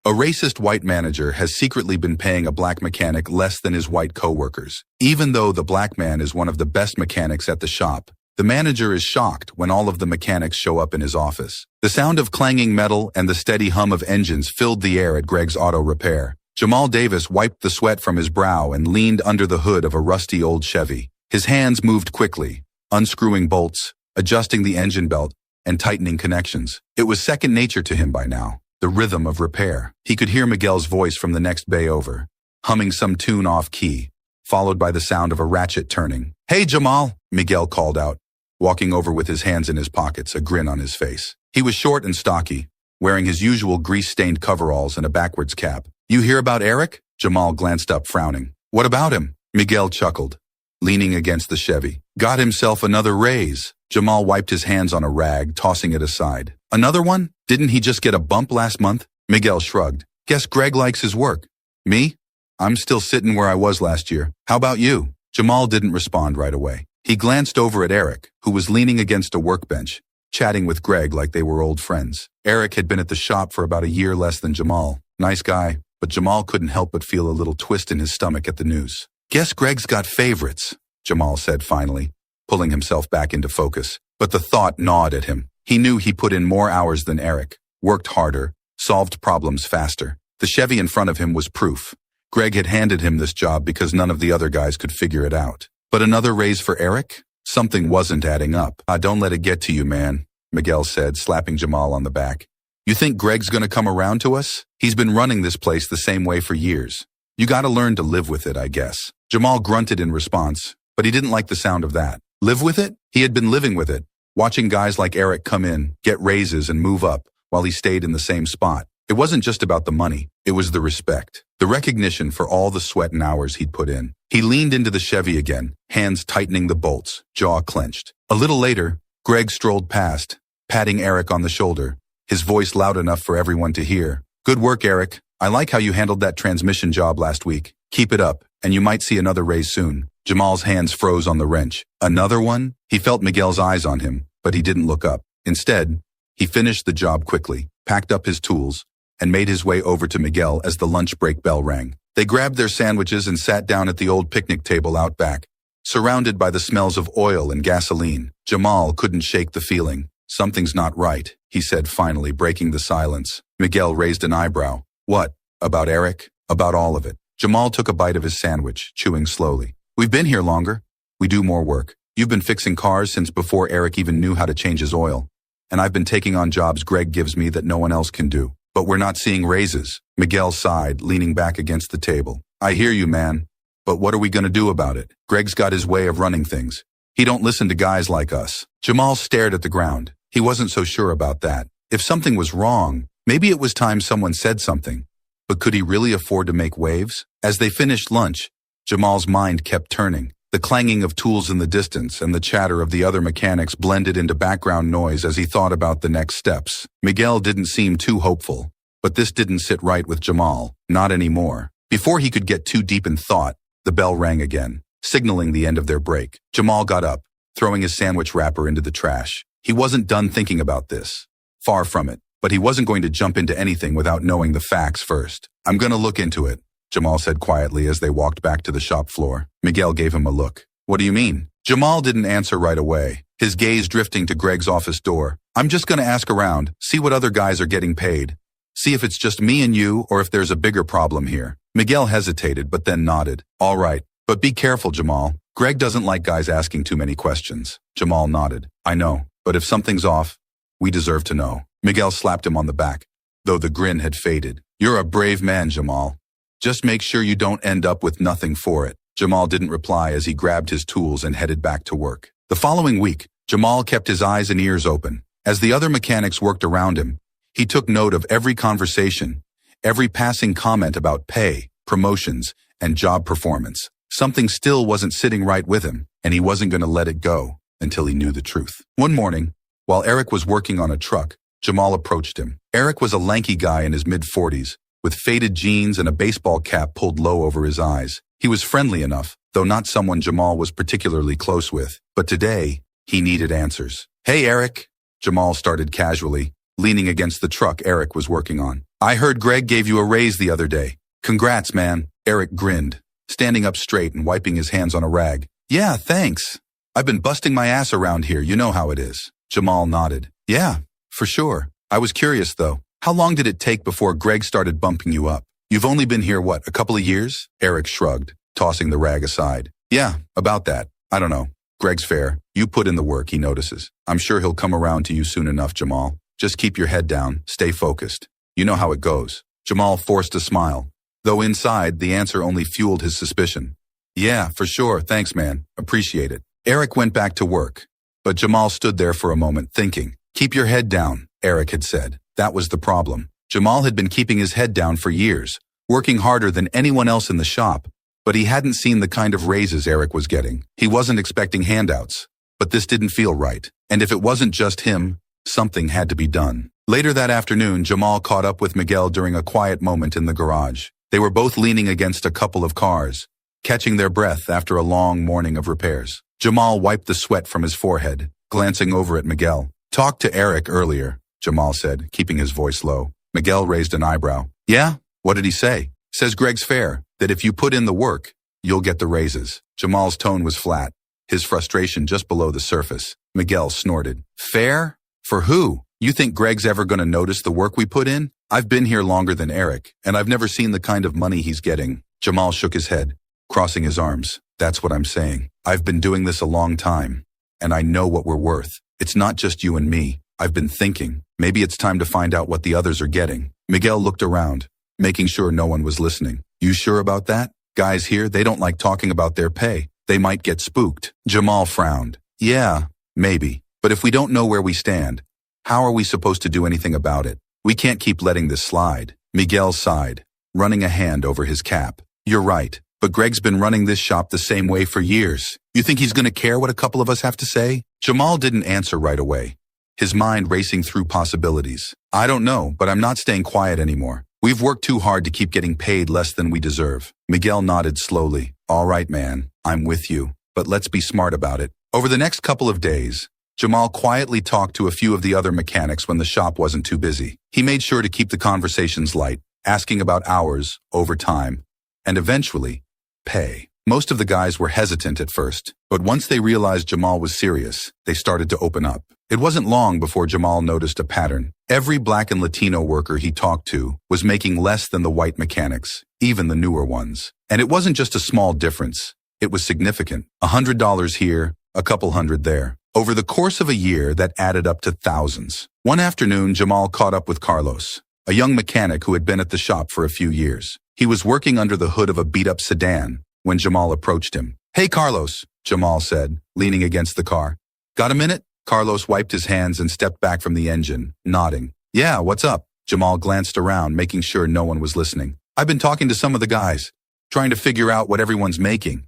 A racist white manager has secretly been paying a black mechanic less than his white coworkers. Even though the black man is one of the best mechanics at the shop, the manager is shocked when all of the mechanics show up in his office. The sound of clanging metal and the steady hum of engines filled the air at Greg's auto repair. Jamal Davis wiped the sweat from his brow and leaned under the hood of a rusty old Chevy. His hands moved quickly, unscrewing bolts, adjusting the engine belt, and tightening connections. It was second nature to him by now. The rhythm of repair. He could hear Miguel's voice from the next bay over, humming some tune off key, followed by the sound of a ratchet turning. "Hey, Jamal," Miguel called out, walking over with his hands in his pockets, a grin on his face. He was short and stocky, wearing his usual grease-stained coveralls and a backwards cap. "You hear about Eric?" Jamal glanced up, frowning. "What about him?" Miguel chuckled, leaning against the Chevy. "Got himself another raise." Jamal wiped his hands on a rag, tossing it aside. "Another one? Didn't he just get a bump last month?" Miguel shrugged. "Guess Greg likes his work." "Me? I'm still sitting where I was last year. How about you?" Jamal didn't respond right away. He glanced over at Eric, who was leaning against a workbench, chatting with Greg like they were old friends. Eric had been at the shop for about a year less than Jamal. Nice guy, but Jamal couldn't help but feel a little twist in his stomach at the news. "Guess Greg's got favorites," Jamal said finally, pulling himself back into focus. But the thought gnawed at him. He knew he put in more hours than Eric, worked harder, solved problems faster. The Chevy in front of him was proof. Greg had handed him this job because none of the other guys could figure it out. But another raise for Eric? Something wasn't adding up. Don't let it get to you, man," Miguel said, slapping Jamal on the back. "You think Greg's gonna come around to us? He's been running this place the same way for years. You gotta learn to live with it, I guess." Jamal grunted in response, but he didn't like the sound of that. Live with it? He had been living with it, watching guys like Eric come in, get raises, and move up, while he stayed in the same spot. It wasn't just about the money, it was the respect, the recognition for all the sweat and hours he'd put in. He leaned into the Chevy again, hands tightening the bolts, jaw clenched. A little later, Greg strolled past, patting Eric on the shoulder, his voice loud enough for everyone to hear. "Good work, Eric. I like how you handled that transmission job last week. Keep it up, and you might see another raise soon." Jamal's hands froze on the wrench. Another one? He felt Miguel's eyes on him, but he didn't look up. Instead, he finished the job quickly, packed up his tools, and made his way over to Miguel as the lunch break bell rang. They grabbed their sandwiches and sat down at the old picnic table out back, surrounded by the smells of oil and gasoline. Jamal couldn't shake the feeling. "Something's not right," he said finally, breaking the silence. Miguel raised an eyebrow. "What? About Eric?" "About all of it." Jamal took a bite of his sandwich, chewing slowly. "We've been here longer. We do more work. You've been fixing cars since before Eric even knew how to change his oil. And I've been taking on jobs Greg gives me that no one else can do. But we're not seeing raises." Miguel sighed, leaning back against the table. "I hear you, man. But what are we gonna do about it? Greg's got his way of running things. He don't listen to guys like us." Jamal stared at the ground. He wasn't so sure about that. If something was wrong, maybe it was time someone said something. But could he really afford to make waves? As they finished lunch, Jamal's mind kept turning. The clanging of tools in the distance and the chatter of the other mechanics blended into background noise as he thought about the next steps. Miguel didn't seem too hopeful, but this didn't sit right with Jamal, not anymore. Before he could get too deep in thought, the bell rang again, signaling the end of their break. Jamal got up, throwing his sandwich wrapper into the trash. He wasn't done thinking about this. Far from it, but he wasn't going to jump into anything without knowing the facts first. "I'm gonna look into it," Jamal said quietly as they walked back to the shop floor. Miguel gave him a look. "What do you mean?" Jamal didn't answer right away, his gaze drifting to Greg's office door. "I'm just gonna ask around, see what other guys are getting paid. See if it's just me and you or if there's a bigger problem here." Miguel hesitated but then nodded. "All right, but be careful, Jamal. Greg doesn't like guys asking too many questions." Jamal nodded. "I know, but if something's off, we deserve to know." Miguel slapped him on the back, though the grin had faded. "You're a brave man, Jamal. Just make sure you don't end up with nothing for it." Jamal didn't reply as he grabbed his tools and headed back to work. The following week, Jamal kept his eyes and ears open. As the other mechanics worked around him, he took note of every conversation, every passing comment about pay, promotions, and job performance. Something still wasn't sitting right with him, and he wasn't going to let it go until he knew the truth. One morning, while Eric was working on a truck, Jamal approached him. Eric was a lanky guy in his mid-40s, with faded jeans and a baseball cap pulled low over his eyes. He was friendly enough, though not someone Jamal was particularly close with. But today, he needed answers. "Hey, Eric," Jamal started casually, leaning against the truck Eric was working on. I heard Greg gave you a raise the other day. Congrats, man. Eric grinned, standing up straight and wiping his hands on a rag. Yeah, thanks. I've been busting my ass around here, you know how it is. Jamal nodded. Yeah, for sure. I was curious though. How long did it take before Greg started bumping you up? You've only been here, what, a couple of years? Eric shrugged, tossing the rag aside. Yeah, about that. I don't know. Greg's fair. You put in the work, he notices. I'm sure he'll come around to you soon enough, Jamal. Just keep your head down, stay focused. You know how it goes. Jamal forced a smile, though inside the answer only fueled his suspicion. Yeah, for sure. Thanks, man. Appreciate it. Eric went back to work, but Jamal stood there for a moment thinking. Keep your head down, Eric had said. That was the problem. Jamal had been keeping his head down for years, working harder than anyone else in the shop, but he hadn't seen the kind of raises Eric was getting. He wasn't expecting handouts, but this didn't feel right. And if it wasn't just him, something had to be done. Later that afternoon, Jamal caught up with Miguel during a quiet moment in the garage. They were both leaning against a couple of cars, catching their breath after a long morning of repairs. Jamal wiped the sweat from his forehead, glancing over at Miguel. Talked to Eric earlier, Jamal said, keeping his voice low. Miguel raised an eyebrow. Yeah? What did he say? Says Greg's fair, that if you put in the work, you'll get the raises. Jamal's tone was flat, his frustration just below the surface. Miguel snorted. Fair? For who? You think Greg's ever going to notice the work we put in? I've been here longer than Eric, and I've never seen the kind of money he's getting. Jamal shook his head, crossing his arms. That's what I'm saying. I've been doing this a long time, and I know what we're worth. It's not just you and me. I've been thinking. Maybe it's time to find out what the others are getting. Miguel looked around, making sure no one was listening. You sure about that? Guys here, they don't like talking about their pay. They might get spooked. Jamal frowned. Yeah, maybe. But if we don't know where we stand, how are we supposed to do anything about it? We can't keep letting this slide. Miguel sighed, running a hand over his cap. You're right, but Greg's been running this shop the same way for years. You think he's going to care what a couple of us have to say? Jamal didn't answer right away, his mind racing through possibilities. I don't know, but I'm not staying quiet anymore. We've worked too hard to keep getting paid less than we deserve. Miguel nodded slowly. All right, man, I'm with you, but let's be smart about it. Over the next couple of days, Jamal quietly talked to a few of the other mechanics when the shop wasn't too busy. He made sure to keep the conversations light, asking about hours, overtime, and eventually, pay. Most of the guys were hesitant at first, but once they realized Jamal was serious, they started to open up. It wasn't long before Jamal noticed a pattern. Every Black and Latino worker he talked to was making less than the white mechanics, even the newer ones. And it wasn't just a small difference. It was significant. $100 here, a couple hundred there. Over the course of a year, that added up to thousands. One afternoon, Jamal caught up with Carlos, a young mechanic who had been at the shop for a few years. He was working under the hood of a beat-up sedan when Jamal approached him. Hey, Carlos, Jamal said, leaning against the car. Got a minute? Carlos wiped his hands and stepped back from the engine, nodding. Yeah, what's up? Jamal glanced around, making sure no one was listening. I've been talking to some of the guys, trying to figure out what everyone's making,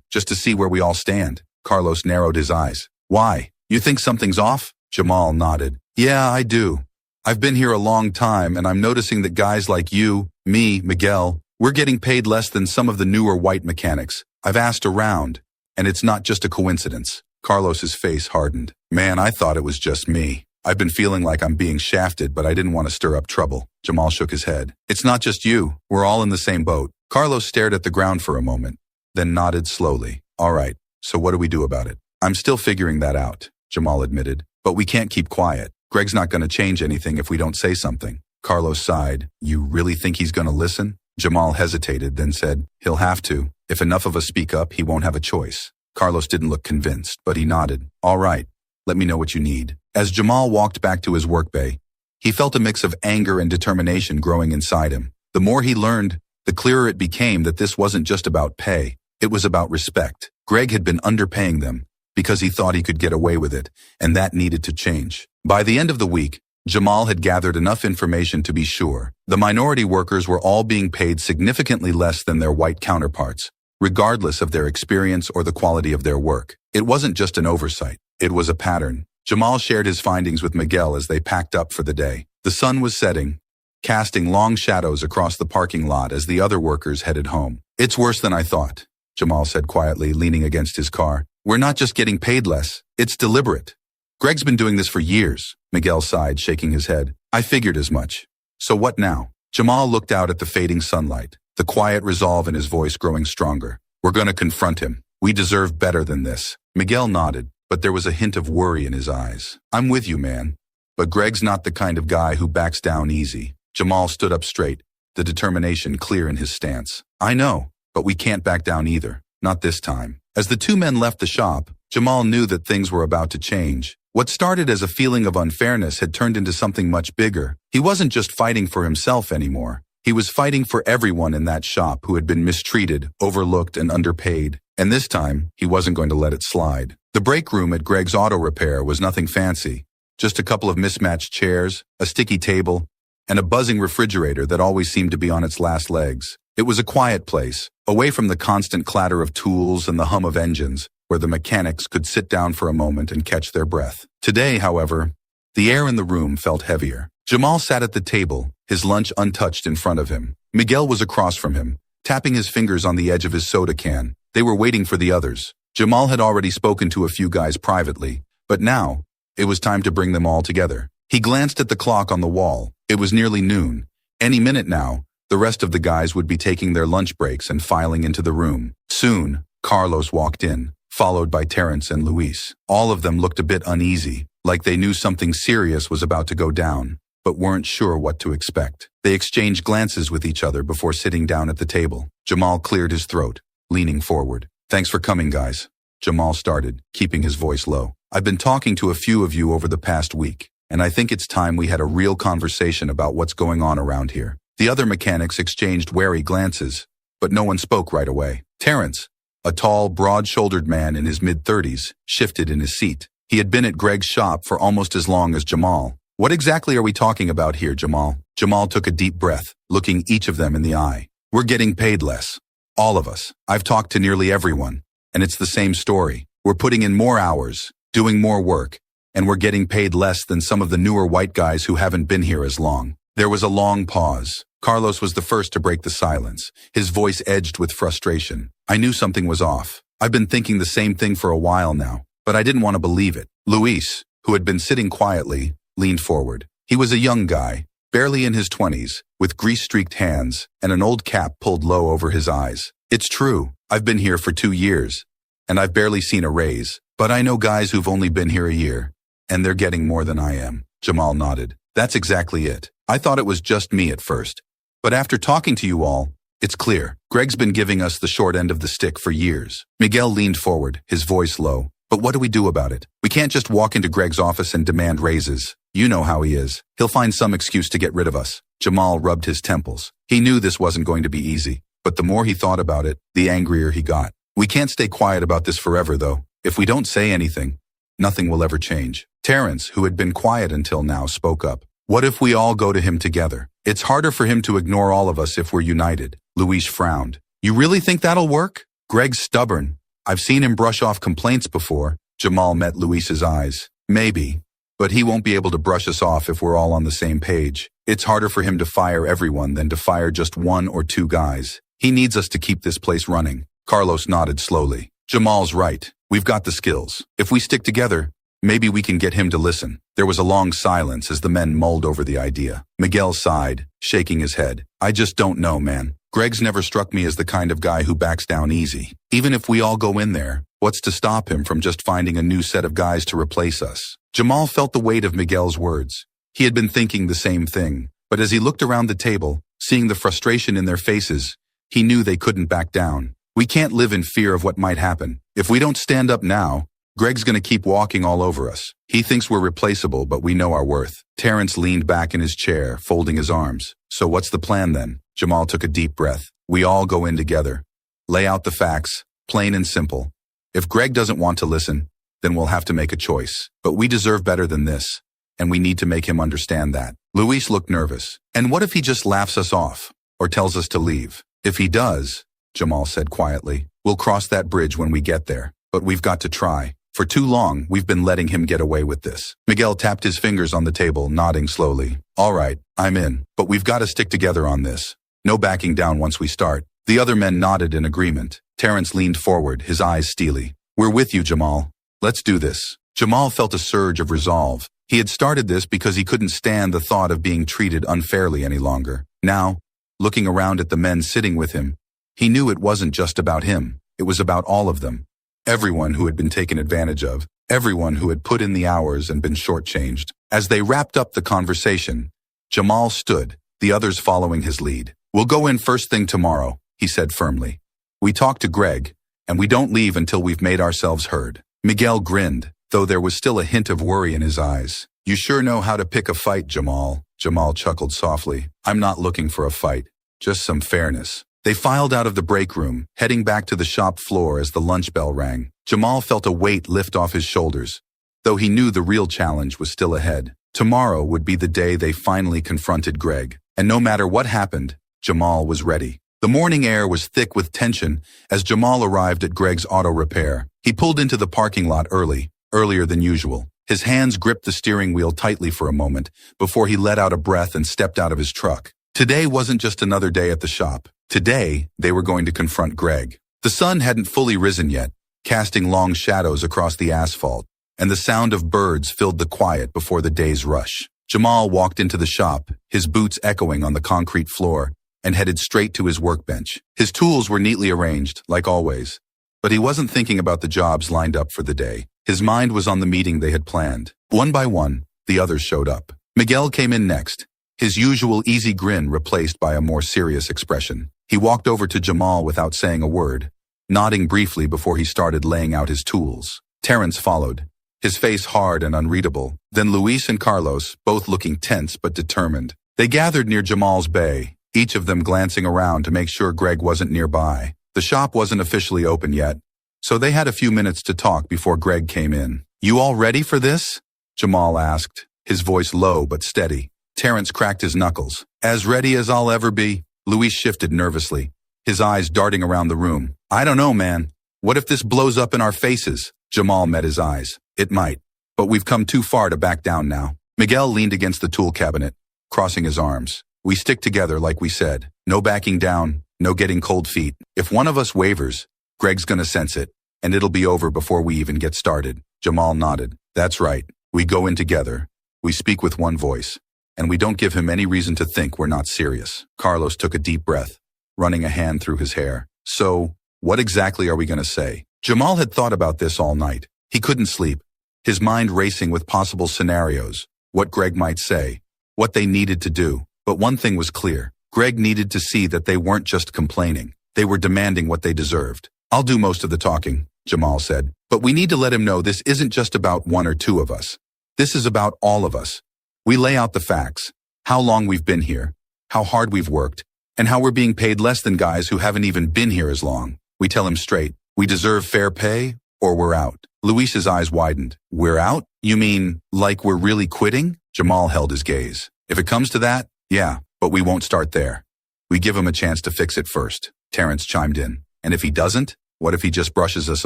just to see where we all stand. Carlos narrowed his eyes. Why? You think something's off? Jamal nodded. Yeah, I do. I've been here a long time, and I'm noticing that guys like you, me, Miguel, we're getting paid less than some of the newer white mechanics. I've asked around, and it's not just a coincidence. Carlos's face hardened. Man, I thought it was just me. I've been feeling like I'm being shafted, but I didn't want to stir up trouble. Jamal shook his head. It's not just you. We're all in the same boat. Carlos stared at the ground for a moment, then nodded slowly. All right, so what do we do about it? I'm still figuring that out, Jamal admitted. But we can't keep quiet. Greg's not going to change anything if we don't say something. Carlos sighed. You really think he's going to listen? Jamal hesitated, then said, he'll have to. If enough of us speak up, he won't have a choice. Carlos didn't look convinced, but he nodded. All right, let me know what you need. As Jamal walked back to his workbay, he felt a mix of anger and determination growing inside him. The more he learned, the clearer it became that this wasn't just about pay. It was about respect. Greg had been underpaying them because he thought he could get away with it, and that needed to change. By the end of the week, Jamal had gathered enough information to be sure. The minority workers were all being paid significantly less than their white counterparts, regardless of their experience or the quality of their work. It wasn't just an oversight. It was a pattern. Jamal shared his findings with Miguel as they packed up for the day. The sun was setting, casting long shadows across the parking lot as the other workers headed home. It's worse than I thought, Jamal said quietly, leaning against his car. We're not just getting paid less. It's deliberate. Greg's been doing this for years, Miguel sighed, shaking his head. I figured as much. So what now? Jamal looked out at the fading sunlight, the quiet resolve in his voice growing stronger. We're gonna confront him. We deserve better than this. Miguel nodded, but there was a hint of worry in his eyes. I'm with you, man. But Greg's not the kind of guy who backs down easy. Jamal stood up straight, the determination clear in his stance. I know, but we can't back down either. Not this time. As the two men left the shop, Jamal knew that things were about to change. What started as a feeling of unfairness had turned into something much bigger. He wasn't just fighting for himself anymore. He was fighting for everyone in that shop who had been mistreated, overlooked, and underpaid. And this time, he wasn't going to let it slide. The break room at Greg's auto repair was nothing fancy. Just a couple of mismatched chairs, a sticky table, and a buzzing refrigerator that always seemed to be on its last legs. It was a quiet place, away from the constant clatter of tools and the hum of engines, where the mechanics could sit down for a moment and catch their breath. Today, however, the air in the room felt heavier. Jamal sat at the table, his lunch untouched in front of him. Miguel was across from him, tapping his fingers on the edge of his soda can. They were waiting for the others. Jamal had already spoken to a few guys privately, but now, it was time to bring them all together. He glanced at the clock on the wall. It was nearly noon. Any minute now, the rest of the guys would be taking their lunch breaks and filing into the room. Soon, Carlos walked in, followed by Terrence and Luis. All of them looked a bit uneasy, like they knew something serious was about to go down, but weren't sure what to expect. They exchanged glances with each other before sitting down at the table. Jamal cleared his throat, leaning forward. Thanks for coming, guys. Jamal started, keeping his voice low. I've been talking to a few of you over the past week, and I think it's time we had a real conversation about what's going on around here. The other mechanics exchanged wary glances, but no one spoke right away. Terrence, a tall, broad-shouldered man in his mid-30s, shifted in his seat. He had been at Greg's shop for almost as long as Jamal. What exactly are we talking about here, Jamal? Jamal took a deep breath, looking each of them in the eye. We're getting paid less. All of us. I've talked to nearly everyone, and it's the same story. We're putting in more hours, doing more work, and we're getting paid less than some of the newer white guys who haven't been here as long. There was a long pause. Carlos was the first to break the silence, his voice edged with frustration. I knew something was off. I've been thinking the same thing for a while now, but I didn't want to believe it. Luis, who had been sitting quietly, leaned forward. He was a young guy, barely in his 20s, with grease-streaked hands and an old cap pulled low over his eyes. It's true, I've been here for 2 years, and I've barely seen a raise, but I know guys who've only been here a year, and they're getting more than I am. Jamal nodded. That's exactly it. I thought it was just me at first. But after talking to you all, it's clear. Greg's been giving us the short end of the stick for years. Miguel leaned forward, his voice low. But what do we do about it? We can't just walk into Greg's office and demand raises. You know how he is. He'll find some excuse to get rid of us. Jamal rubbed his temples. He knew this wasn't going to be easy. But the more he thought about it, the angrier he got. We can't stay quiet about this forever, though. If we don't say anything, nothing will ever change. Terrence, who had been quiet until now, spoke up. What if we all go to him together? It's harder for him to ignore all of us if we're united. Luis frowned. You really think that'll work? Greg's stubborn. I've seen him brush off complaints before. Jamal met Luis's eyes. Maybe, but he won't be able to brush us off if we're all on the same page. It's harder for him to fire everyone than to fire just 1 or 2 guys. He needs us to keep this place running. Carlos nodded slowly. Jamal's right. We've got the skills. If we stick together, maybe we can get him to listen. There was a long silence as the men mulled over the idea. Miguel sighed, shaking his head. I just don't know, man. Greg's never struck me as the kind of guy who backs down easy. Even if we all go in there, what's to stop him from just finding a new set of guys to replace us? Jamal felt the weight of Miguel's words. He had been thinking the same thing, but as he looked around the table, seeing the frustration in their faces, he knew they couldn't back down. We can't live in fear of what might happen. If we don't stand up now, Greg's gonna keep walking all over us. He thinks we're replaceable, but we know our worth. Terrence leaned back in his chair, folding his arms. So what's the plan then? Jamal took a deep breath. We all go in together. Lay out the facts, plain and simple. If Greg doesn't want to listen, then we'll have to make a choice. But we deserve better than this, and we need to make him understand that. Luis looked nervous. And what if he just laughs us off, or tells us to leave? If he does, Jamal said quietly, we'll cross that bridge when we get there. But we've got to try. For too long, we've been letting him get away with this. Miguel tapped his fingers on the table, nodding slowly. All right, I'm in. But we've got to stick together on this. No backing down once we start. The other men nodded in agreement. Terrence leaned forward, his eyes steely. We're with you, Jamal. Let's do this. Jamal felt a surge of resolve. He had started this because he couldn't stand the thought of being treated unfairly any longer. Now, looking around at the men sitting with him, he knew it wasn't just about him. It was about all of them. Everyone who had been taken advantage of, everyone who had put in the hours and been shortchanged. As they wrapped up the conversation, Jamal stood, the others following his lead. "We'll go in first thing tomorrow," he said firmly. "We talked to Greg, and we don't leave until we've made ourselves heard." Miguel grinned, though there was still a hint of worry in his eyes. "You sure know how to pick a fight, Jamal." Jamal chuckled softly. "I'm not looking for a fight, just some fairness." They filed out of the break room, heading back to the shop floor as the lunch bell rang. Jamal felt a weight lift off his shoulders, though he knew the real challenge was still ahead. Tomorrow would be the day they finally confronted Greg, and no matter what happened, Jamal was ready. The morning air was thick with tension as Jamal arrived at Greg's auto repair. He pulled into the parking lot earlier than usual. His hands gripped the steering wheel tightly for a moment before he let out a breath and stepped out of his truck. Today wasn't just another day at the shop. Today, they were going to confront Greg. The sun hadn't fully risen yet, casting long shadows across the asphalt, and the sound of birds filled the quiet before the day's rush. Jamal walked into the shop, his boots echoing on the concrete floor, and headed straight to his workbench. His tools were neatly arranged, like always, but he wasn't thinking about the jobs lined up for the day. His mind was on the meeting they had planned. One by one, the others showed up. Miguel came in next, his usual easy grin replaced by a more serious expression. He walked over to Jamal without saying a word, nodding briefly before he started laying out his tools. Terrence followed, his face hard and unreadable. Then Luis and Carlos, both looking tense but determined. They gathered near Jamal's bay, each of them glancing around to make sure Greg wasn't nearby. The shop wasn't officially open yet, so they had a few minutes to talk before Greg came in. "You all ready for this?" Jamal asked, his voice low but steady. Terrence cracked his knuckles. "As ready as I'll ever be." Luis shifted nervously, his eyes darting around the room. "I don't know, man. What if this blows up in our faces?" Jamal met his eyes. "It might, but we've come too far to back down now." Miguel leaned against the tool cabinet, crossing his arms. "We stick together like we said. No backing down, no getting cold feet. If one of us wavers, Greg's gonna sense it, and it'll be over before we even get started." Jamal nodded. "That's right. We go in together. We speak with one voice, and we don't give him any reason to think we're not serious." Carlos took a deep breath, running a hand through his hair. "So, what exactly are we gonna say?" Jamal had thought about this all night. He couldn't sleep, his mind racing with possible scenarios, what Greg might say, what they needed to do. But one thing was clear. Greg needed to see that they weren't just complaining. They were demanding what they deserved. "I'll do most of the talking," Jamal said. "But we need to let him know this isn't just about one or two of us. This is about all of us. We lay out the facts, how long we've been here, how hard we've worked, and how we're being paid less than guys who haven't even been here as long. We tell him straight, we deserve fair pay, or we're out." Luis's eyes widened. "We're out? You mean, like we're really quitting?" Jamal held his gaze. "If it comes to that, yeah, but we won't start there. We give him a chance to fix it first." Terrence chimed in. "And if he doesn't? What if he just brushes us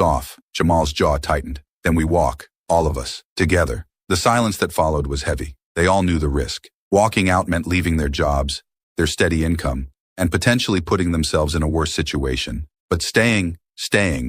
off?" Jamal's jaw tightened. "Then we walk, all of us, together." The silence that followed was heavy. They all knew the risk. Walking out meant leaving their jobs, their steady income, and potentially putting themselves in a worse situation. But staying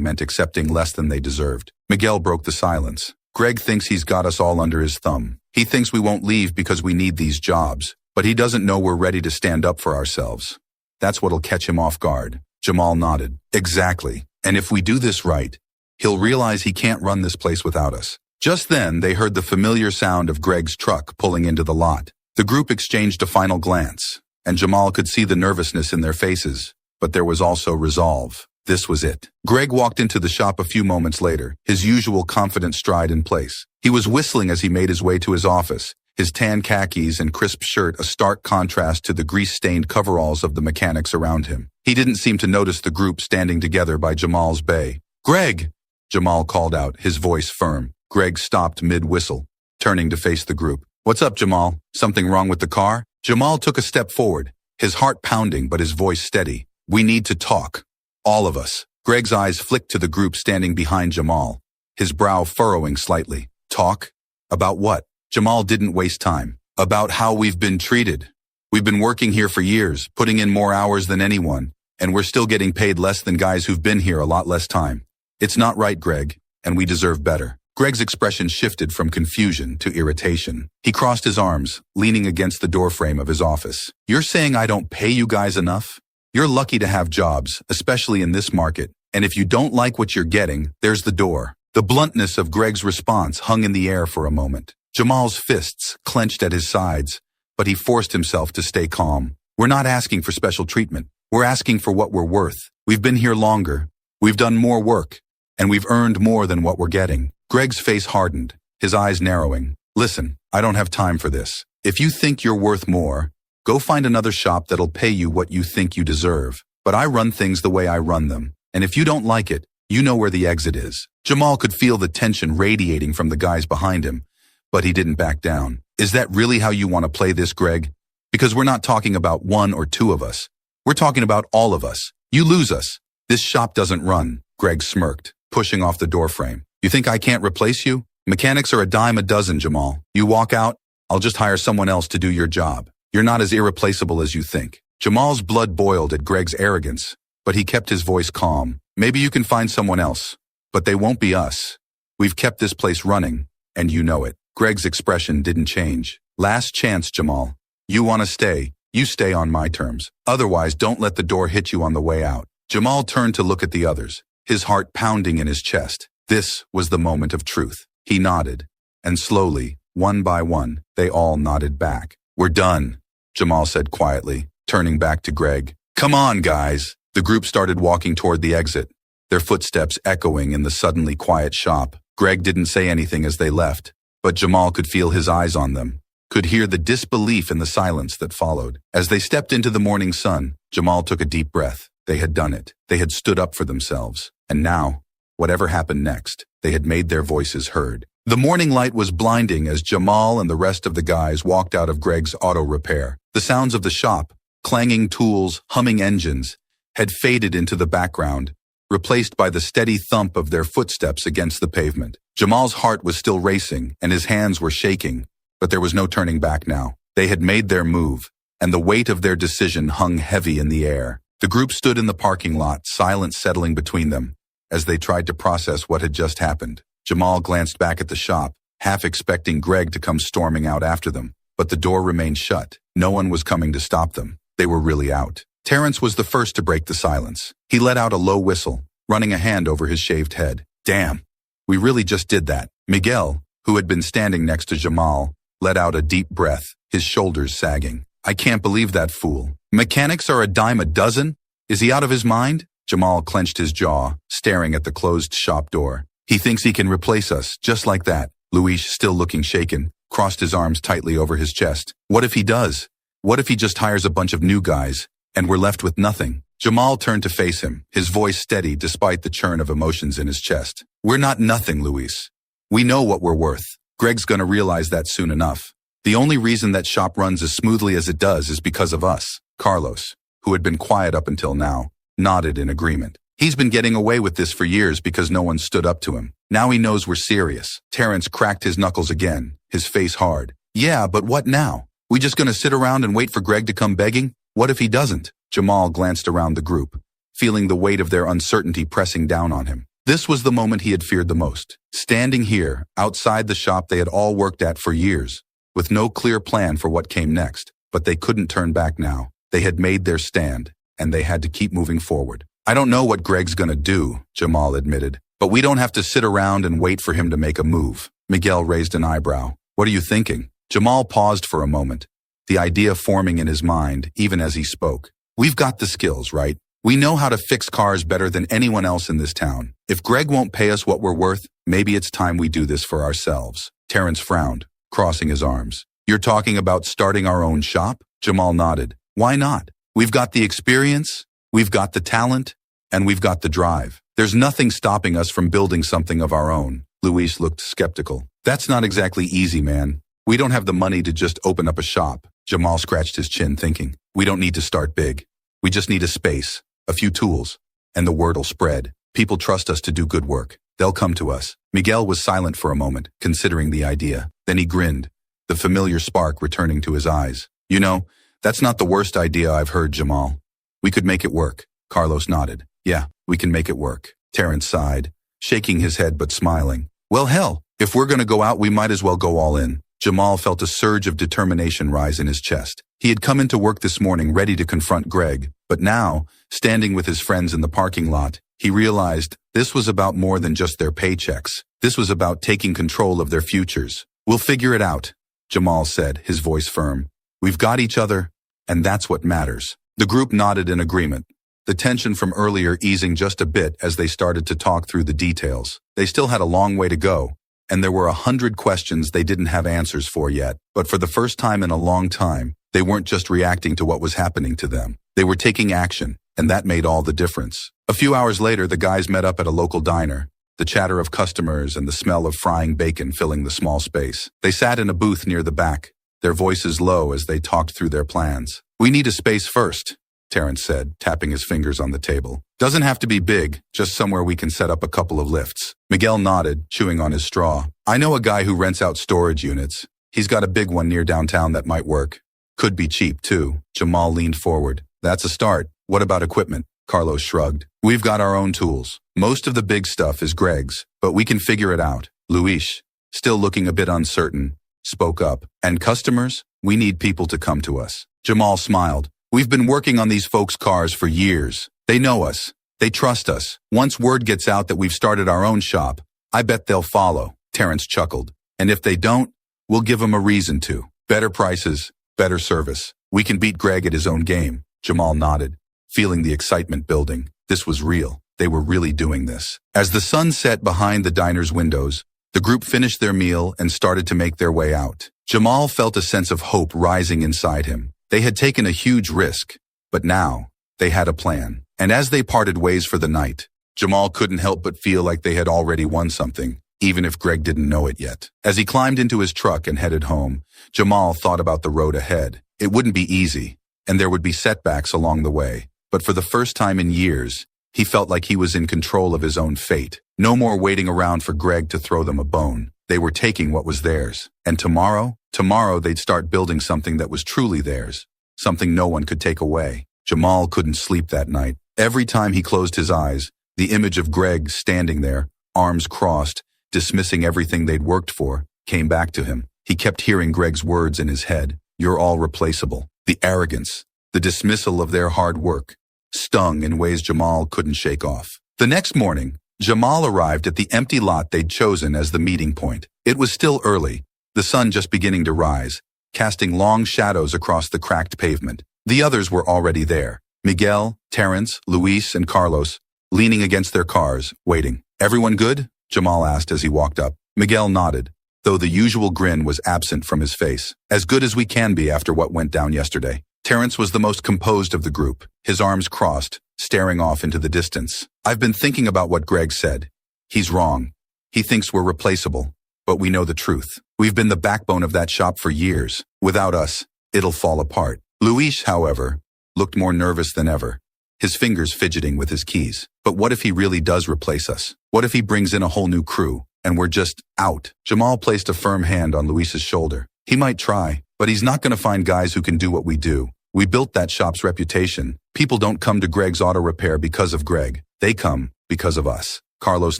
meant accepting less than they deserved. Miguel broke the silence. "Greg thinks he's got us all under his thumb. He thinks we won't leave because we need these jobs, but he doesn't know we're ready to stand up for ourselves. That's what'll catch him off guard." Jamal nodded. "Exactly. And if we do this right, he'll realize he can't run this place without us." Just then, they heard the familiar sound of Greg's truck pulling into the lot. The group exchanged a final glance, and Jamal could see the nervousness in their faces, but there was also resolve. This was it. Greg walked into the shop a few moments later, his usual confident stride in place. He was whistling as he made his way to his office, his tan khakis and crisp shirt a stark contrast to the grease-stained coveralls of the mechanics around him. He didn't seem to notice the group standing together by Jamal's bay. "Greg!" Jamal called out, his voice firm. Greg stopped mid-whistle, turning to face the group. "What's up, Jamal? Something wrong with the car?" Jamal took a step forward, his heart pounding but his voice steady. "We need to talk. All of us." Greg's eyes flicked to the group standing behind Jamal, his brow furrowing slightly. "Talk? About what?" Jamal didn't waste time. "About how we've been treated. We've been working here for years, putting in more hours than anyone, and we're still getting paid less than guys who've been here a lot less time. It's not right, Greg, and we deserve better." Greg's expression shifted from confusion to irritation. He crossed his arms, leaning against the doorframe of his office. "You're saying I don't pay you guys enough? You're lucky to have jobs, especially in this market. And if you don't like what you're getting, there's the door." The bluntness of Greg's response hung in the air for a moment. Jamal's fists clenched at his sides, but he forced himself to stay calm. "We're not asking for special treatment. We're asking for what we're worth. We've been here longer. We've done more work. And we've earned more than what we're getting." Greg's face hardened, his eyes narrowing. "Listen, I don't have time for this. If you think you're worth more, go find another shop that'll pay you what you think you deserve. But I run things the way I run them. And if you don't like it, you know where the exit is." Jamal could feel the tension radiating from the guys behind him, but he didn't back down. "Is that really how you want to play this, Greg? Because we're not talking about one or two of us. We're talking about all of us. You lose us. This shop doesn't run." Greg smirked, pushing off the doorframe. "You think I can't replace you? Mechanics are a dime a dozen, Jamal. You walk out, I'll just hire someone else to do your job. You're not as irreplaceable as you think." Jamal's blood boiled at Greg's arrogance, but he kept his voice calm. "Maybe you can find someone else, but they won't be us. We've kept this place running, and you know it." Greg's expression didn't change. "Last chance, Jamal. You want to stay, you stay on my terms. Otherwise, don't let the door hit you on the way out." Jamal turned to look at the others, his heart pounding in his chest. This was the moment of truth. He nodded, and slowly, one by one, they all nodded back. "We're done," Jamal said quietly, turning back to Greg. "Come on, guys." The group started walking toward the exit, their footsteps echoing in the suddenly quiet shop. Greg didn't say anything as they left, but Jamal could feel his eyes on them, could hear the disbelief in the silence that followed. As they stepped into the morning sun, Jamal took a deep breath. They had done it. They had stood up for themselves. And now, whatever happened next, they had made their voices heard. The morning light was blinding as Jamal and the rest of the guys walked out of Greg's auto repair. The sounds of the shop, clanging tools, humming engines, had faded into the background, replaced by the steady thump of their footsteps against the pavement. Jamal's heart was still racing and his hands were shaking, but there was no turning back now. They had made their move, and the weight of their decision hung heavy in the air. The group stood in the parking lot, silence settling between them, as they tried to process what had just happened. Jamal glanced back at the shop, half expecting Greg to come storming out after them, but the door remained shut. No one was coming to stop them. They were really out. Terrence was the first to break the silence. He let out a low whistle, running a hand over his shaved head. "Damn, we really just did that." Miguel, who had been standing next to Jamal, let out a deep breath, his shoulders sagging. "I can't believe that fool. Mechanics are a dime a dozen? Is he out of his mind?" Jamal clenched his jaw, staring at the closed shop door. "He thinks he can replace us, just like that." Luis, still looking shaken, crossed his arms tightly over his chest. "What if he does? What if he just hires a bunch of new guys, and we're left with nothing?" Jamal turned to face him, his voice steady despite the churn of emotions in his chest. "We're not nothing, Luis. We know what we're worth. Greg's gonna realize that soon enough. The only reason that shop runs as smoothly as it does is because of us." Carlos, who had been quiet up until now, nodded in agreement. "He's been getting away with this for years because no one stood up to him. Now he knows we're serious." Terrence cracked his knuckles again, his face hard. "Yeah, but what now? We just gonna sit around and wait for Greg to come begging? What if he doesn't?" Jamal glanced around the group, feeling the weight of their uncertainty pressing down on him. This was the moment he had feared the most. Standing here, outside the shop they had all worked at for years, with no clear plan for what came next. But they couldn't turn back now. They had made their stand, and they had to keep moving forward. "I don't know what Greg's gonna do," Jamal admitted, "but we don't have to sit around and wait for him to make a move." Miguel raised an eyebrow. "What are you thinking?" Jamal paused for a moment, the idea forming in his mind even as he spoke. "We've got the skills, right? We know how to fix cars better than anyone else in this town. If Greg won't pay us what we're worth, maybe it's time we do this for ourselves." Terrence frowned, crossing his arms. "You're talking about starting our own shop?" Jamal nodded. "Why not? We've got the experience, we've got the talent, and we've got the drive. There's nothing stopping us from building something of our own." Luis looked skeptical. "That's not exactly easy, man. We don't have the money to just open up a shop." Jamal scratched his chin, thinking, "We don't need to start big. We just need a space, a few tools, and the word'll spread. People trust us to do good work. They'll come to us." Miguel was silent for a moment, considering the idea. Then he grinned, the familiar spark returning to his eyes. "You know, that's not the worst idea I've heard, Jamal. We could make it work." Carlos nodded. "Yeah, we can make it work." Terrence sighed, shaking his head but smiling. "Well, hell, If we're gonna go out, we might as well go all in. Jamal felt a surge of determination rise in his chest. He had come into work this morning ready to confront Greg, but now, standing with his friends in the parking lot, he realized this was about more than just their paychecks. This was about taking control of their futures. We'll figure it out, Jamal said, his voice firm. We've got each other, and that's what matters. The group nodded in agreement, the tension from earlier easing just a bit as they started to talk through the details. They still had a long way to go, and there were 100 questions they didn't have answers for yet. But for the first time in a long time, they weren't just reacting to what was happening to them. They were taking action, and that made all the difference. A few hours later, the guys met up at a local diner, the chatter of customers and the smell of frying bacon filling the small space. They sat in a booth near the back, their voices low as they talked through their plans. We need a space first, Terrence said, tapping his fingers on the table. Doesn't have to be big, just somewhere we can set up a couple of lifts. Miguel nodded, chewing on his straw. I know a guy who rents out storage units. He's got a big one near downtown that might work. Could be cheap, too. Jamal leaned forward. That's a start. What about equipment? Carlos shrugged. We've got our own tools. Most of the big stuff is Greg's, but we can figure it out. Luis, still looking a bit uncertain, spoke up. And customers? We need people to come to us. Jamal smiled. We've been working on these folks' cars for years. They know us. They trust us. Once word gets out that we've started our own shop, I bet they'll follow. Terrence chuckled. And if they don't, we'll give them a reason to. Better prices, better service. We can beat Greg at his own game. Jamal nodded, feeling the excitement building. This was real. They were really doing this. As the sun set behind the diner's windows, the group finished their meal and started to make their way out. Jamal felt a sense of hope rising inside him. They had taken a huge risk, but now they had a plan. And as they parted ways for the night, Jamal couldn't help but feel like they had already won something, even if Greg didn't know it yet. As he climbed into his truck and headed home, Jamal thought about the road ahead. It wouldn't be easy, and there would be setbacks along the way. But for the first time in years, he felt like he was in control of his own fate. No more waiting around for Greg to throw them a bone. They were taking what was theirs. And tomorrow they'd start building something that was truly theirs, something no one could take away. Jamal couldn't sleep that night. Every time he closed his eyes, the image of Greg standing there, arms crossed, dismissing everything they'd worked for, came back to him. He kept hearing Greg's words in his head. You're all replaceable. The arrogance, the dismissal of their hard work, stung in ways Jamal couldn't shake off. The next morning, Jamal arrived at the empty lot they'd chosen as the meeting point. It was still early, the sun just beginning to rise, casting long shadows across the cracked pavement. The others were already there. Miguel, Terrence, Luis, and Carlos, leaning against their cars, waiting. Everyone good? Jamal asked as he walked up. Miguel nodded, though the usual grin was absent from his face. As good as we can be after what went down yesterday. Terrence was the most composed of the group, his arms crossed, staring off into the distance. I've been thinking about what Greg said. He's wrong. He thinks we're replaceable, but we know the truth. We've been the backbone of that shop for years. Without us, it'll fall apart. Luis, however, looked more nervous than ever, his fingers fidgeting with his keys. But what if he really does replace us? What if he brings in a whole new crew, and we're just out? Jamal placed a firm hand on Luis's shoulder. He might try, but he's not going to find guys who can do what we do. We built that shop's reputation. People don't come to Greg's Auto Repair because of Greg. They come because of us. Carlos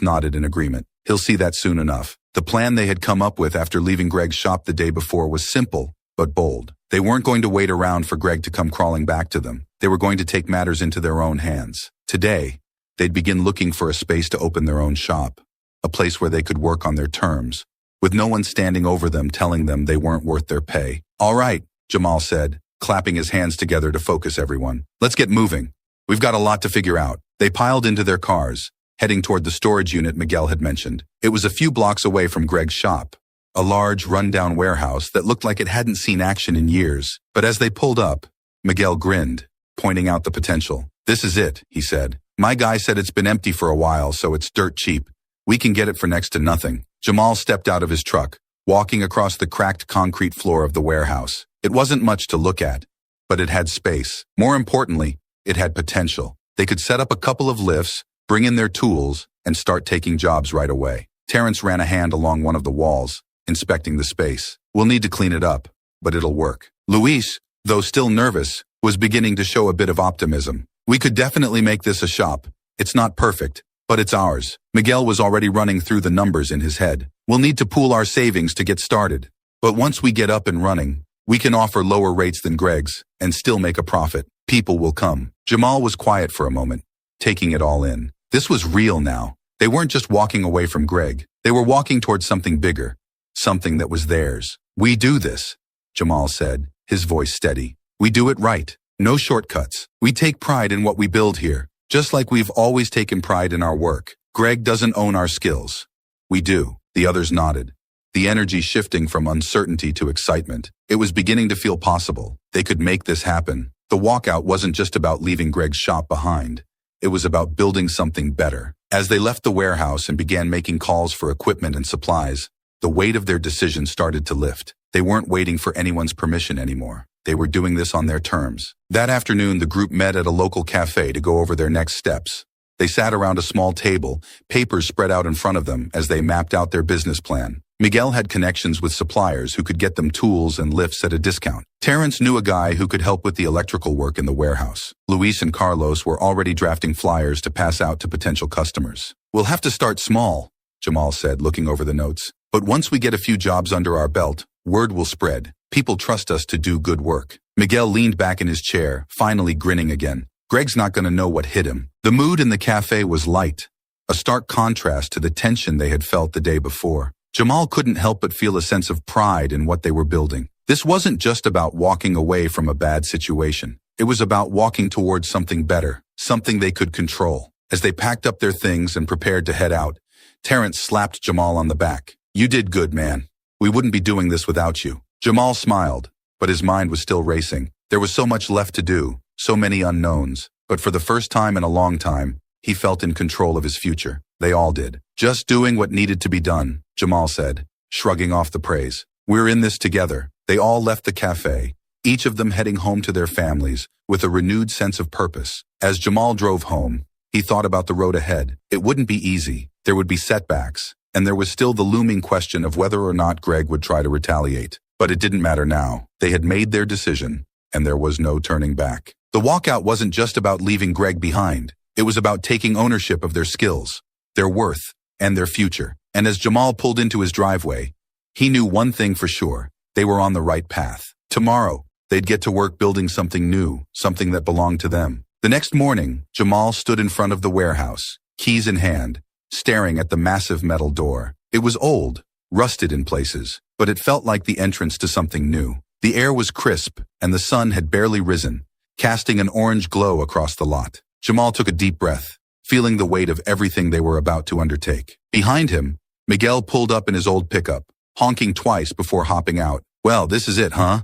nodded in agreement. He'll see that soon enough. The plan they had come up with after leaving Greg's shop the day before was simple, but bold. They weren't going to wait around for Greg to come crawling back to them. They were going to take matters into their own hands. Today, they'd begin looking for a space to open their own shop, a place where they could work on their terms, with no one standing over them telling them they weren't worth their pay. All right, Jamal said, clapping his hands together to focus everyone. Let's get moving. We've got a lot to figure out. They piled into their cars, heading toward the storage unit Miguel had mentioned. It was a few blocks away from Greg's shop, a large, rundown warehouse that looked like it hadn't seen action in years. But as they pulled up, Miguel grinned, pointing out the potential. This is it, he said. My guy said it's been empty for a while, so it's dirt cheap. We can get it for next to nothing. Jamal stepped out of his truck, walking across the cracked concrete floor of the warehouse. It wasn't much to look at, but it had space. More importantly, it had potential. They could set up a couple of lifts, bring in their tools, and start taking jobs right away. Terrence ran a hand along one of the walls, inspecting the space. We'll need to clean it up, but it'll work. Luis, though still nervous, was beginning to show a bit of optimism. We could definitely make this a shop. It's not perfect, but it's ours. Miguel was already running through the numbers in his head. We'll need to pool our savings to get started. But once we get up and running, we can offer lower rates than Greg's and still make a profit. People will come. Jamal was quiet for a moment, taking it all in. This was real now. They weren't just walking away from Greg. They were walking towards something bigger, something that was theirs. We do this, Jamal said, his voice steady. We do it right. No shortcuts. We take pride in what we build here, just like we've always taken pride in our work. Greg doesn't own our skills. We do. The others nodded, the energy shifting from uncertainty to excitement. It was beginning to feel possible. They could make this happen. The walkout wasn't just about leaving Greg's shop behind. It was about building something better. As they left the warehouse and began making calls for equipment and supplies, the weight of their decision started to lift. They weren't waiting for anyone's permission anymore. They were doing this on their terms. That afternoon, the group met at a local cafe to go over their next steps. They sat around a small table, papers spread out in front of them as they mapped out their business plan. Miguel had connections with suppliers who could get them tools and lifts at a discount. Terrence knew a guy who could help with the electrical work in the warehouse. Luis and Carlos were already drafting flyers to pass out to potential customers. We'll have to start small, Jamal said, looking over the notes. But once we get a few jobs under our belt, word will spread. People trust us to do good work. Miguel leaned back in his chair, finally grinning again. Greg's not going to know what hit him. The mood in the cafe was light, a stark contrast to the tension they had felt the day before. Jamal couldn't help but feel a sense of pride in what they were building. This wasn't just about walking away from a bad situation. It was about walking towards something better, something they could control. As they packed up their things and prepared to head out, Terrence slapped Jamal on the back. You did good, man. We wouldn't be doing this without you. Jamal smiled, but his mind was still racing. There was so much left to do, so many unknowns. But for the first time in a long time, he felt in control of his future. They all did. Just doing what needed to be done, Jamal said, shrugging off the praise. We're in this together. They all left the cafe, each of them heading home to their families with a renewed sense of purpose. As Jamal drove home, he thought about the road ahead. It wouldn't be easy. There would be setbacks, and there was still the looming question of whether or not Greg would try to retaliate. But it didn't matter now. They had made their decision, and there was no turning back. The walkout wasn't just about leaving Greg behind. It was about taking ownership of their skills, their worth, and their future. And as Jamal pulled into his driveway, he knew one thing for sure. They were on the right path. Tomorrow, they'd get to work building something new, something that belonged to them. The next morning, Jamal stood in front of the warehouse, keys in hand, staring at the massive metal door. It was old, rusted in places, but it felt like the entrance to something new. The air was crisp, and the sun had barely risen, casting an orange glow across the lot. Jamal took a deep breath, feeling the weight of everything they were about to undertake. Behind him, Miguel pulled up in his old pickup, honking twice before hopping out. Well, this is it, huh?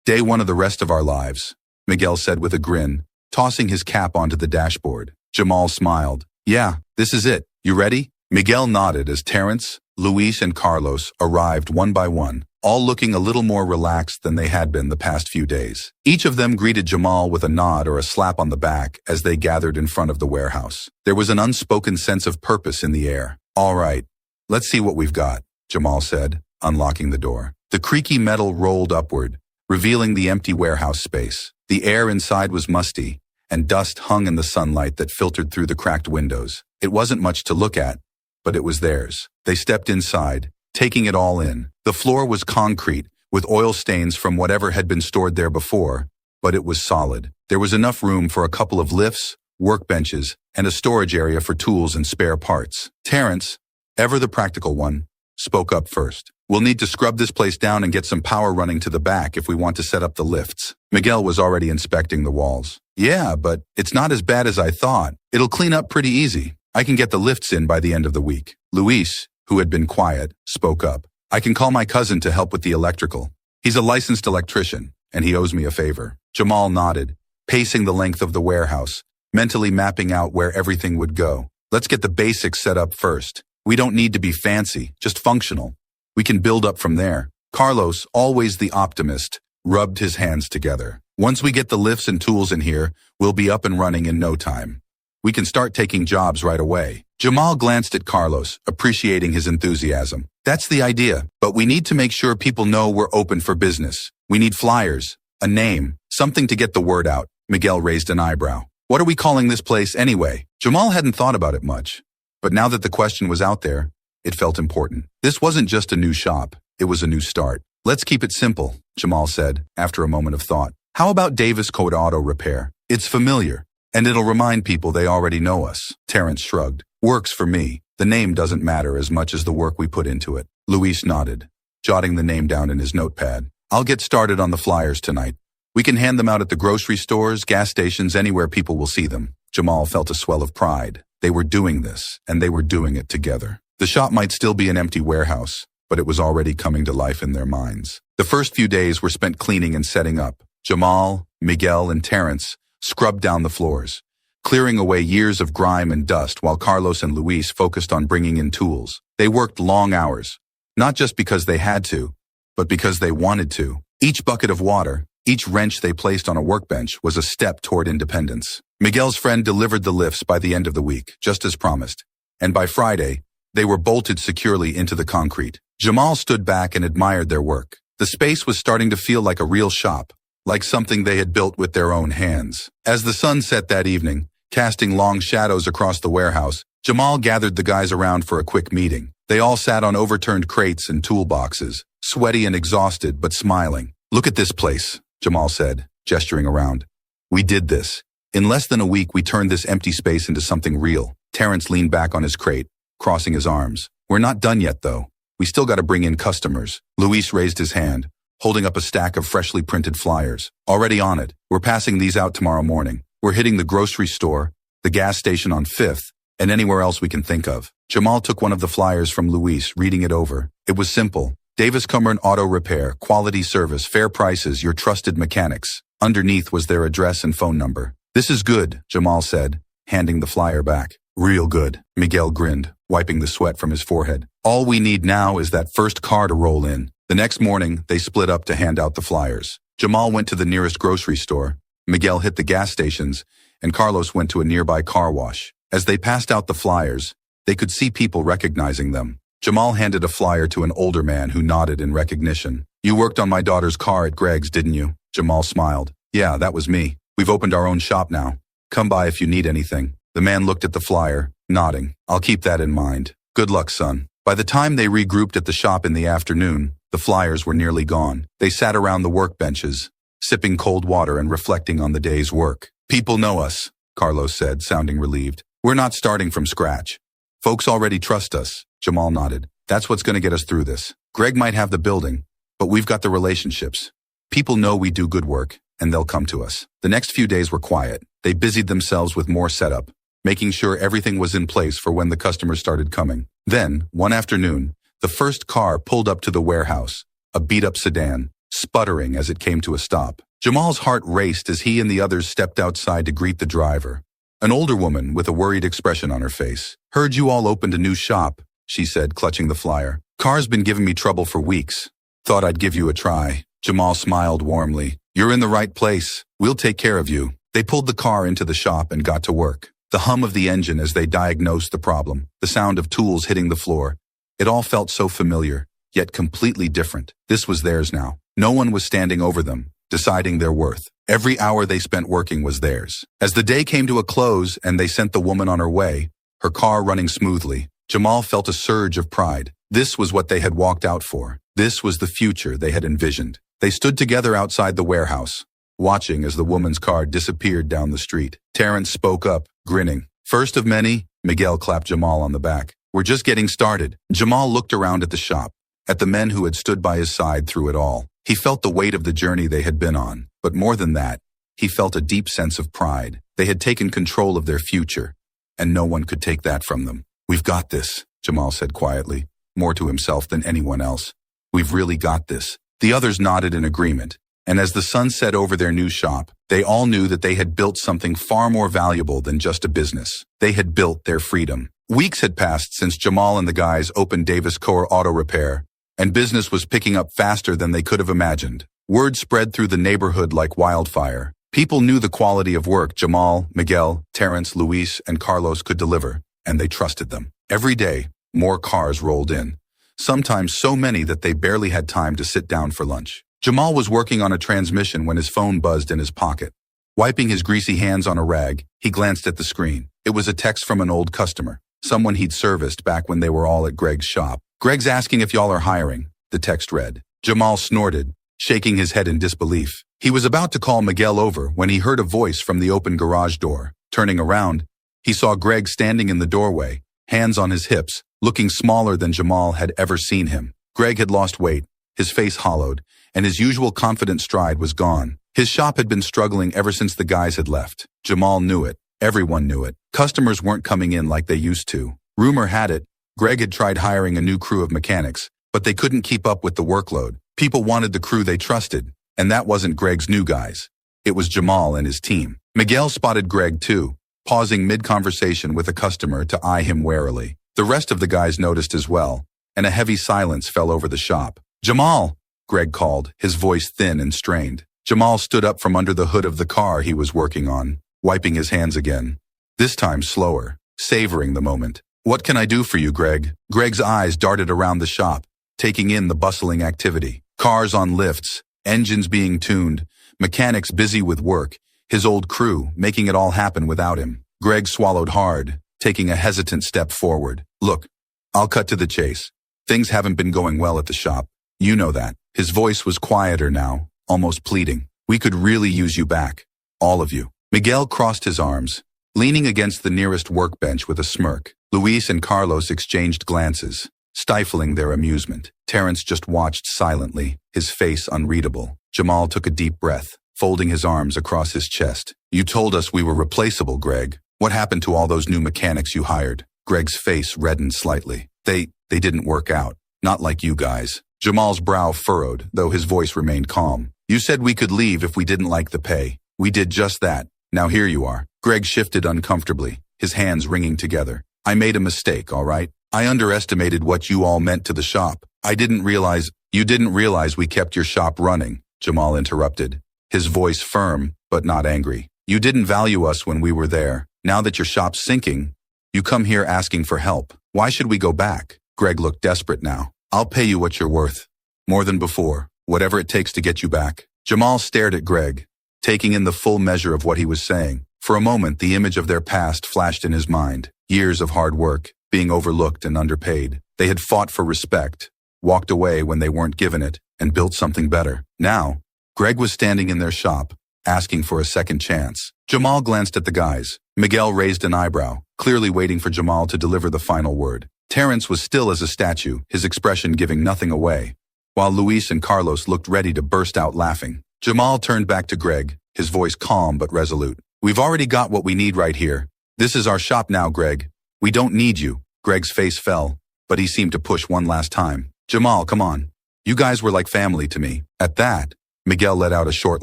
Day one of the rest of our lives, Miguel said with a grin, tossing his cap onto the dashboard. Jamal smiled. Yeah, this is it. You ready? Miguel nodded as Terrence, Luis, and Carlos arrived one by one, all looking a little more relaxed than they had been the past few days. Each of them greeted Jamal with a nod or a slap on the back as they gathered in front of the warehouse. There was an unspoken sense of purpose in the air. All right, let's see what we've got, Jamal said, unlocking the door. The creaky metal rolled upward, revealing the empty warehouse space. The air inside was musty, and dust hung in the sunlight that filtered through the cracked windows. It wasn't much to look at, but it was theirs. They stepped inside, taking it all in. The floor was concrete, with oil stains from whatever had been stored there before, but it was solid. There was enough room for a couple of lifts, workbenches, and a storage area for tools and spare parts. Terrence, ever the practical one, spoke up first. We'll need to scrub this place down and get some power running to the back if we want to set up the lifts. Miguel was already inspecting the walls. Yeah, but it's not as bad as I thought. It'll clean up pretty easy. I can get the lifts in by the end of the week. Luis, who had been quiet, spoke up. I can call my cousin to help with the electrical. He's a licensed electrician, and he owes me a favor. Jamal nodded, pacing the length of the warehouse, mentally mapping out where everything would go. Let's get the basics set up first. We don't need to be fancy, just functional. We can build up from there. Carlos, always the optimist, rubbed his hands together. Once we get the lifts and tools in here, we'll be up and running in no time. We can start taking jobs right away. Jamal glanced at Carlos, appreciating his enthusiasm. That's the idea, but we need to make sure people know we're open for business. We need flyers, a name, something to get the word out. Miguel raised an eyebrow. What are we calling this place anyway? Jamal hadn't thought about it much, but now that the question was out there, It felt important. This wasn't just a new shop. It was a new start. Let's keep it simple, Jamal said, after a moment of thought. How about Davis Code Auto Repair? It's familiar, and it'll remind people they already know us. Terrence shrugged. Works for me. The name doesn't matter as much as the work we put into it. Luis nodded, jotting the name down in his notepad. I'll get started on the flyers tonight. We can hand them out at the grocery stores, gas stations, anywhere people will see them. Jamal felt a swell of pride. They were doing this, and they were doing it together. The shop might still be an empty warehouse, but it was already coming to life in their minds. The first few days were spent cleaning and setting up. Jamal, Miguel, and Terrence scrubbed down the floors, clearing away years of grime and dust while Carlos and Luis focused on bringing in tools. They worked long hours, not just because they had to, but because they wanted to. Each bucket of water, each wrench they placed on a workbench was a step toward independence. Miguel's friend delivered the lifts by the end of the week, just as promised, and by Friday, they were bolted securely into the concrete. Jamal stood back and admired their work. The space was starting to feel like a real shop, like something they had built with their own hands. As the sun set that evening, casting long shadows across the warehouse, Jamal gathered the guys around for a quick meeting. They all sat on overturned crates and toolboxes, sweaty and exhausted but smiling. Look at this place, Jamal said, gesturing around. We did this. In less than a week, we turned this empty space into something real. Terrence leaned back on his crate, crossing his arms. We're not done yet, though. We still got to bring in customers. Luis raised his hand, holding up a stack of freshly printed flyers. Already on it. We're passing these out tomorrow morning. We're hitting the grocery store, the gas station on 5th, and anywhere else we can think of. Jamal took one of the flyers from Luis, reading it over. It was simple. Davis Code Auto Repair, quality service, fair prices, your trusted mechanics. Underneath was their address and phone number. This is good, Jamal said, handing the flyer back. Real good, Miguel grinned, wiping the sweat from his forehead. All we need now is that first car to roll in. The next morning, they split up to hand out the flyers. Jamal went to the nearest grocery store, Miguel hit the gas stations, and Carlos went to a nearby car wash. As they passed out the flyers, they could see people recognizing them. Jamal handed a flyer to an older man who nodded in recognition. You worked on my daughter's car at Greg's, didn't you? Jamal smiled. Yeah, that was me. We've opened our own shop now. Come by if you need anything. The man looked at the flyer, nodding. I'll keep that in mind. Good luck, son. By the time they regrouped at the shop in the afternoon, the flyers were nearly gone. They sat around the workbenches, sipping cold water and reflecting on the day's work. People know us, Carlos said, sounding relieved. We're not starting from scratch. Folks already trust us. Jamal nodded. That's what's going to get us through this. Greg might have the building, but we've got the relationships. People know we do good work, and they'll come to us. The next few days were quiet. They busied themselves with more setup, making sure everything was in place for when the customers started coming. Then, one afternoon, the first car pulled up to the warehouse, a beat-up sedan, sputtering as it came to a stop. Jamal's heart raced as he and the others stepped outside to greet the driver, an older woman with a worried expression on her face. Heard you all opened a new shop, she said, clutching the flyer. Car's been giving me trouble for weeks. Thought I'd give you a try. Jamal smiled warmly. You're in the right place. We'll take care of you. They pulled the car into the shop and got to work. The hum of the engine as they diagnosed the problem, the sound of tools hitting the floor. It all felt so familiar, yet completely different. This was theirs now. No one was standing over them, deciding their worth. Every hour they spent working was theirs. As the day came to a close and they sent the woman on her way, her car running smoothly, Jamal felt a surge of pride. This was what they had walked out for. This was the future they had envisioned. They stood together outside the warehouse, watching as the woman's car disappeared down the street. Terrence spoke up, grinning. First of many, Miguel clapped Jamal on the back. We're just getting started. Jamal looked around at the shop, at the men who had stood by his side through it all. He felt the weight of the journey they had been on, but more than that, he felt a deep sense of pride. They had taken control of their future, and no one could take that from them. We've got this, Jamal said quietly, more to himself than anyone else. We've really got this. The others nodded in agreement, and as the sun set over their new shop, they all knew that they had built something far more valuable than just a business. They had built their freedom. Weeks had passed since Jamal and the guys opened Davis Code Auto Repair, and business was picking up faster than they could have imagined. Word spread through the neighborhood like wildfire. People knew the quality of work Jamal, Miguel, Terrence, Luis, and Carlos could deliver, and they trusted them. Every day, more cars rolled in, sometimes so many that they barely had time to sit down for lunch. Jamal was working on a transmission when his phone buzzed in his pocket. Wiping his greasy hands on a rag, he glanced at the screen. It was a text from an old customer. someone he'd serviced back when they were all at Greg's shop. "Greg's asking if y'all are hiring," the text read. Jamal snorted, shaking his head in disbelief. He was about to call Miguel over when he heard a voice from the open garage door. Turning around, he saw Greg standing in the doorway, hands on his hips, looking smaller than Jamal had ever seen him. Greg had lost weight, his face hollowed, and his usual confident stride was gone. His shop had been struggling ever since the guys had left. Jamal knew it. Everyone knew it. Customers weren't coming in like they used to. Rumor had it, Greg had tried hiring a new crew of mechanics, but they couldn't keep up with the workload. People wanted the crew they trusted, and that wasn't Greg's new guys. It was Jamal and his team. Miguel spotted Greg too, pausing mid-conversation with a customer to eye him warily. The rest of the guys noticed as well, and a heavy silence fell over the shop. "Jamal!" Greg called, his voice thin and strained. Jamal stood up from under the hood of the car he was working on, wiping his hands again. This time slower, savoring the moment. "What can I do for you, Greg?" Greg's eyes darted around the shop, taking in the bustling activity. Cars on lifts, engines being tuned, mechanics busy with work, his old crew making it all happen without him. Greg swallowed hard, taking a hesitant step forward. "Look, I'll cut to the chase. Things haven't been going well at the shop. You know that." His voice was quieter now, almost pleading. "We could really use you back. All of you." Miguel crossed his arms, leaning against the nearest workbench with a smirk. Luis and Carlos exchanged glances, stifling their amusement. Terrence just watched silently, his face unreadable. Jamal took a deep breath, folding his arms across his chest. "You told us we were replaceable, Greg. What happened to all those new mechanics you hired?" Greg's face reddened slightly. They didn't work out. Not like you guys." Jamal's brow furrowed, though his voice remained calm. "You said we could leave if we didn't like the pay. We did just that. Now here you are." Greg shifted uncomfortably, his hands wringing together. "I made a mistake, all right? I underestimated what you all meant to the shop. I didn't realize—" "You didn't realize we kept your shop running," Jamal interrupted, his voice firm but not angry. "You didn't value us when we were there. Now that your shop's sinking, you come here asking for help. Why should we go back?" Greg looked desperate now. "I'll pay you what you're worth. More than before. Whatever it takes to get you back." Jamal stared at Greg, taking in the full measure of what he was saying. For a moment, the image of their past flashed in his mind. Years of hard work, being overlooked and underpaid. They had fought for respect, walked away when they weren't given it, and built something better. Now, Greg was standing in their shop, asking for a second chance. Jamal glanced at the guys. Miguel raised an eyebrow, clearly waiting for Jamal to deliver the final word. Terrence was still as a statue, his expression giving nothing away, while Luis and Carlos looked ready to burst out laughing. Jamal turned back to Greg, his voice calm but resolute. "We've already got what we need right here. This is our shop now, Greg. We don't need you." Greg's face fell, but he seemed to push one last time. "Jamal, come on. You guys were like family to me." At that, Miguel let out a short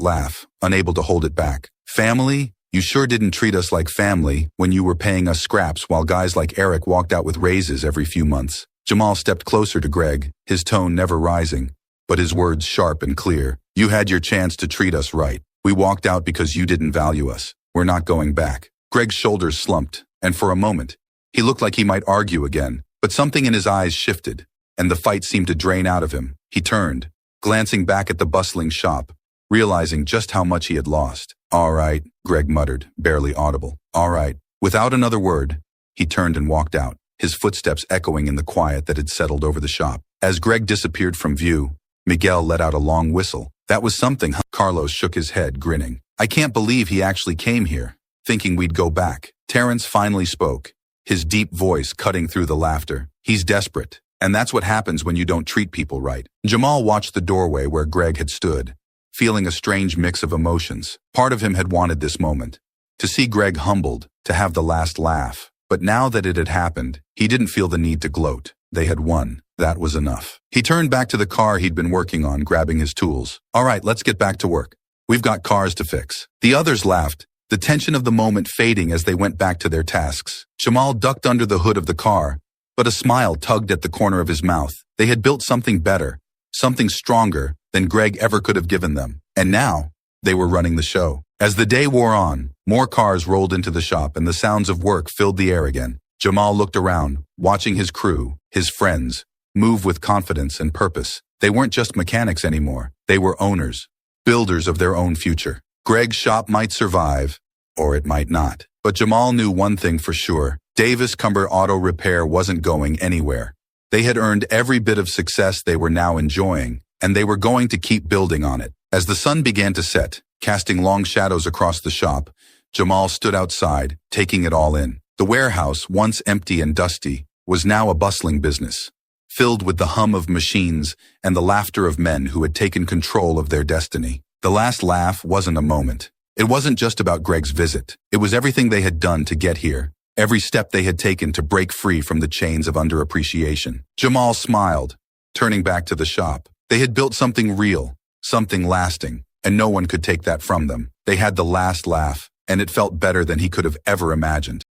laugh, unable to hold it back. "Family? You sure didn't treat us like family when you were paying us scraps while guys like Eric walked out with raises every few months." Jamal stepped closer to Greg, his tone never rising, but his words sharp and clear. "You had your chance to treat us right. We walked out because you didn't value us. We're not going back." Greg's shoulders slumped, and for a moment, he looked like he might argue again, but something in his eyes shifted, and the fight seemed to drain out of him. He turned, glancing back at the bustling shop, realizing just how much he had lost. "All right," Greg muttered, barely audible. "All right." Without another word, he turned and walked out, his footsteps echoing in the quiet that had settled over the shop. As Greg disappeared from view, Miguel let out a long whistle. "That was something, huh?" Carlos shook his head, grinning. "I can't believe he actually came here, thinking we'd go back." Terrence finally spoke, his deep voice cutting through the laughter. "He's desperate, and that's what happens when you don't treat people right." Jamal watched the doorway where Greg had stood, feeling a strange mix of emotions. Part of him had wanted this moment, to see Greg humbled, to have the last laugh. But now that it had happened, he didn't feel the need to gloat. They had won. That was enough. He turned back to the car he'd been working on, grabbing his tools. "All right, let's get back to work. We've got cars to fix." The others laughed, the tension of the moment fading as they went back to their tasks. Jamal ducked under the hood of the car, but a smile tugged at the corner of his mouth. They had built something better, something stronger than Greg ever could have given them. And now, they were running the show. As the day wore on, more cars rolled into the shop and the sounds of work filled the air again. Jamal looked around, watching his crew, his friends, move with confidence and purpose. They weren't just mechanics anymore. They were owners, builders of their own future. Greg's shop might survive, or it might not. But Jamal knew one thing for sure. Davis Cumber Auto Repair wasn't going anywhere. They had earned every bit of success they were now enjoying, and they were going to keep building on it. As the sun began to set, casting long shadows across the shop, Jamal stood outside, taking it all in. The warehouse, once empty and dusty, was now a bustling business, filled with the hum of machines and the laughter of men who had taken control of their destiny. The last laugh wasn't a moment. It wasn't just about Greg's visit. It was everything they had done to get here, every step they had taken to break free from the chains of underappreciation. Jamal smiled, turning back to the shop. They had built something real, something lasting, and no one could take that from them. They had the last laugh, and it felt better than he could have ever imagined.